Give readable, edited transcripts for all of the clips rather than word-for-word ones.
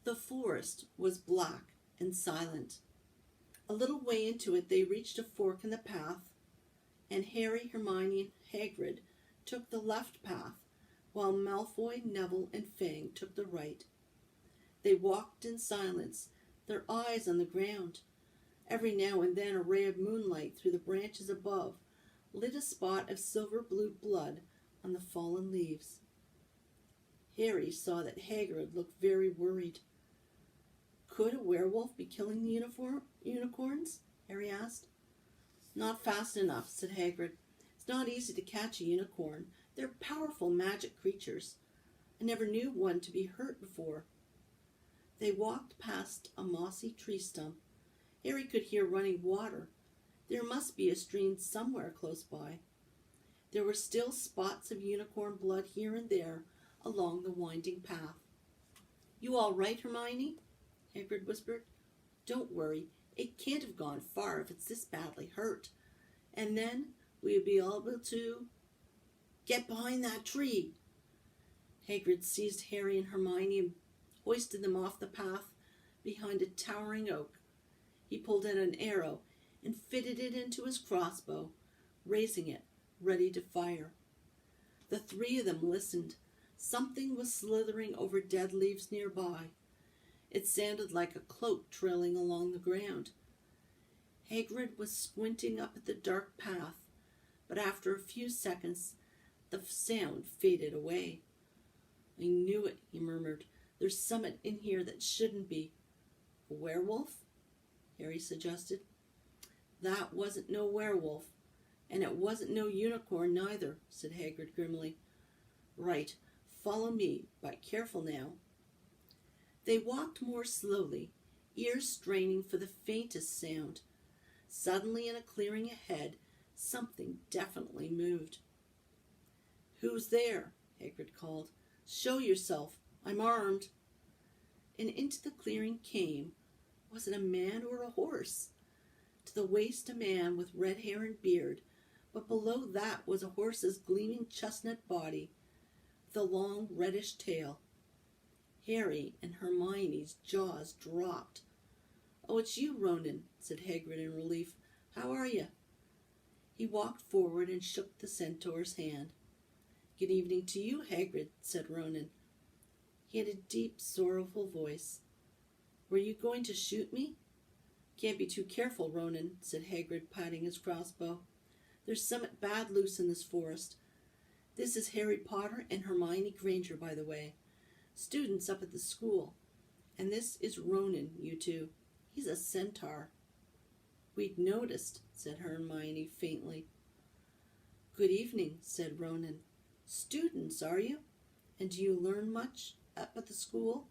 The forest was black and silent. A little way into it they reached a fork in the path, and Harry, Hermione, and Hagrid took the left path, while Malfoy, Neville, and Fang took the right. They walked in silence, their eyes on the ground. Every now and then a ray of moonlight through the branches above lit a spot of silver-blue blood on the fallen leaves. Harry saw that Hagrid looked very worried. Could a werewolf be killing the unicorns? Harry asked. Not fast enough, said Hagrid. It's not easy to catch a unicorn. They're powerful magic creatures. I never knew one to be hurt before. They walked past a mossy tree stump. Harry could hear running water. There must be a stream somewhere close by. There were still spots of unicorn blood here and there along the winding path. You all right, Hermione? Hagrid whispered. Don't worry. It can't have gone far if it's this badly hurt. And then we'll be able to get behind that tree. Hagrid seized Harry and Hermione and hoisted them off the path behind a towering oak. He pulled out an arrow and fitted it into his crossbow, raising it, ready to fire. The three of them listened. Something was slithering over dead leaves nearby. It sounded like a cloak trailing along the ground. Hagrid was squinting up at the dark path, but after a few seconds, the sound faded away. I knew it, he murmured. There's something in here that shouldn't be. A werewolf? Harry suggested. That wasn't no werewolf, and it wasn't no unicorn neither, said Hagrid grimly. Right, follow me, but careful now. They walked more slowly, ears straining for the faintest sound. Suddenly, in a clearing ahead, something definitely moved. Who's there? Hagrid called. Show yourself. I'm armed. And into the clearing came, was it a man or a horse? To the waist a man with red hair and beard, but below that was a horse's gleaming chestnut body, with a long reddish tail. Harry and Hermione's jaws dropped. Oh, it's you, Ronan, said Hagrid in relief. How are you? He walked forward and shook the centaur's hand. Good evening to you, Hagrid, said Ronan. He had a deep, sorrowful voice. Were you going to shoot me? Can't be too careful, Ronan, said Hagrid, patting his crossbow. There's something bad loose in this forest. This is Harry Potter and Hermione Granger, by the way. Students up at the school. And this is Ronan, you two. He's a centaur. We'd noticed, said Hermione faintly. Good evening, said Ronan. Students, are you? And do you learn much up at the school?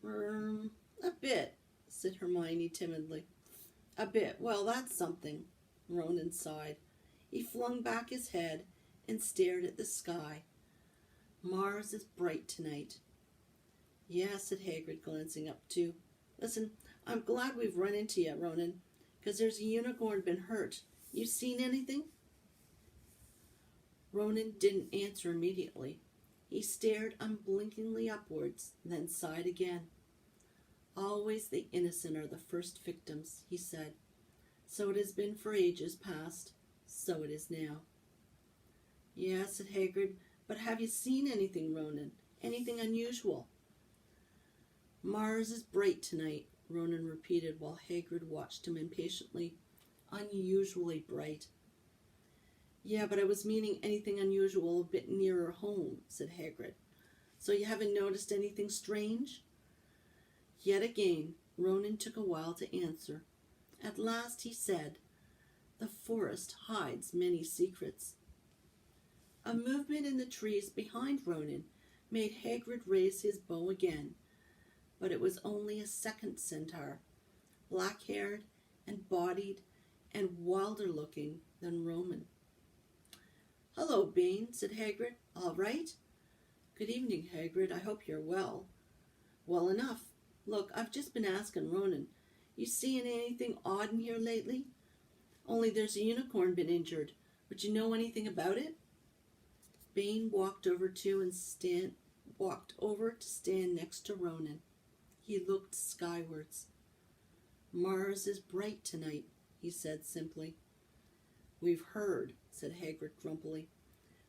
A bit, said Hermione timidly. A bit. Well, that's something, Ronan sighed. He flung back his head and stared at the sky. Mars is bright tonight. Yeah, said Hagrid, glancing up too. Listen, I'm glad we've run into you, Ronan, because there's a unicorn been hurt. You seen anything? Ronan didn't answer immediately. He stared unblinkingly upwards, then sighed again. Always the innocent are the first victims, he said. So it has been for ages past. So it is now. Yes, said Hagrid, but have you seen anything, Ronan? Anything unusual? Mars is bright tonight, Ronan repeated while Hagrid watched him impatiently. Unusually bright. Yeah, but I was meaning anything unusual a bit nearer home, said Hagrid. So you haven't noticed anything strange? Yet again, Ronan took a while to answer. At last he said, The forest hides many secrets. A movement in the trees behind Ronan made Hagrid raise his bow again, but it was only a second centaur, black-haired and bodied and wilder-looking than Ronan. Hello, Bane, said Hagrid. All right? Good evening, Hagrid. I hope you're well. Well enough. Look, I've just been asking Ronan. You seeing anything odd in here lately? Only there's a unicorn been injured. Would you know anything about it? Bane walked over to stand next to Ronan. He looked skywards. "Mars is bright tonight," he said simply. "We've heard," said Hagrid grumpily.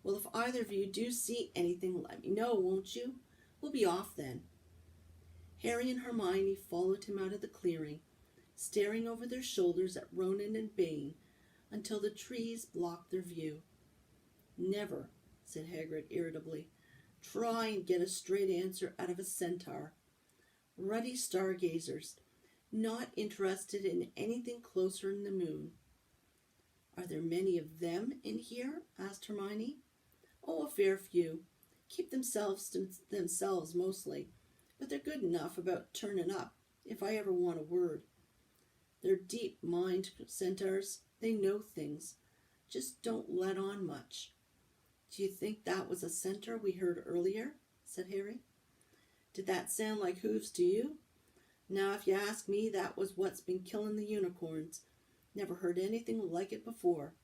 "Well, if either of you do see anything, let me know, won't you? We'll be off then." Harry and Hermione followed him out of the clearing, staring over their shoulders at Ronan and Bane until the trees blocked their view. "Never," said Hagrid irritably, "try and get a straight answer out of a centaur. Ruddy stargazers, not interested in anything closer than the moon." "Are there many of them in here?" asked Hermione. "Oh, a fair few. Keep themselves to themselves mostly, but they're good enough about turning up if I ever want a word. They're deep-mind centaurs. They know things. Just don't let on much." "Do you think that was a centaur we heard earlier?" said Harry. "Did that sound like hooves to you? Now, if you ask me, that was what's been killing the unicorns. Never heard anything like it before."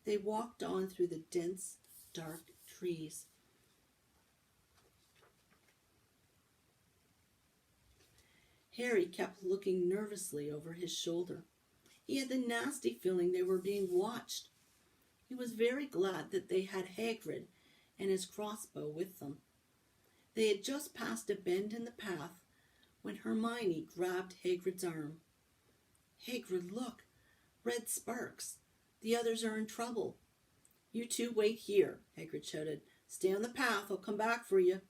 They walked on through the dense, dark trees. Harry kept looking nervously over his shoulder. He had the nasty feeling they were being watched. He was very glad that they had Hagrid and his crossbow with them. They had just passed a bend in the path when Hermione grabbed Hagrid's arm. "Hagrid, look! Red sparks! The others are in trouble." "You two wait here," Hagrid shouted. "Stay on the path. I'll come back for you."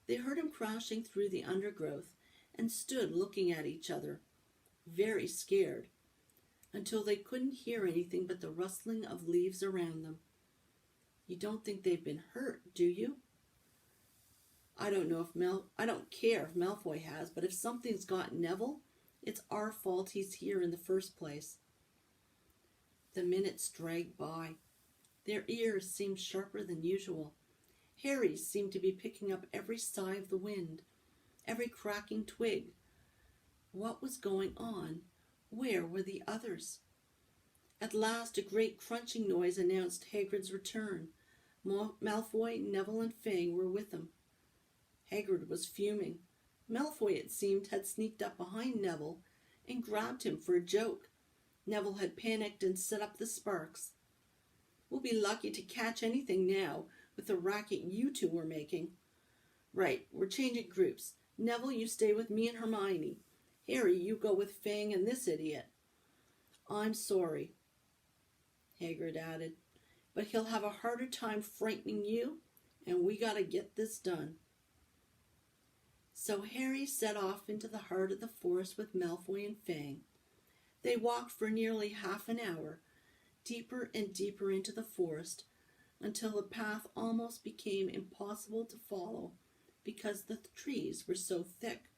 They heard him crashing through the undergrowth and stood looking at each other, very scared, until they couldn't hear anything but the rustling of leaves around them. "You don't think they've been hurt, do you?" I don't care if Malfoy has, but if something's got Neville, it's our fault he's here in the first place." The minutes dragged by. Their ears seemed sharper than usual. Harry's seemed to be picking up every sigh of the wind, every cracking twig. What was going on? Where were the others? At last a great crunching noise announced Hagrid's return. Malfoy, Neville, and Fang were with him. Hagrid was fuming. Malfoy, it seemed, had sneaked up behind Neville and grabbed him for a joke. Neville had panicked and set up the sparks. "We'll be lucky to catch anything now with the racket you two were making." "Right, we're changing groups. Neville, you stay with me and Hermione. Harry, you go with Fang and this idiot." "I'm sorry," Hagrid added, "but he'll have a harder time frightening you, and we gotta get this done." So Harry set off into the heart of the forest with Malfoy and Fang. They walked for nearly half an hour, deeper and deeper into the forest, until the path almost became impossible to follow because the trees were so thick.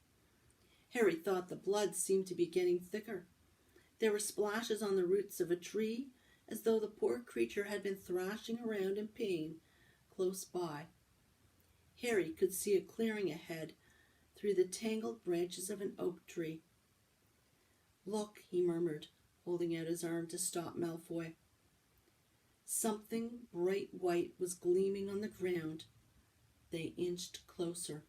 Harry thought the blood seemed to be getting thicker. There were splashes on the roots of a tree, as though the poor creature had been thrashing around in pain close by. Harry could see a clearing ahead through the tangled branches of an oak tree. "Look," he murmured, holding out his arm to stop Malfoy. Something bright white was gleaming on the ground. They inched closer.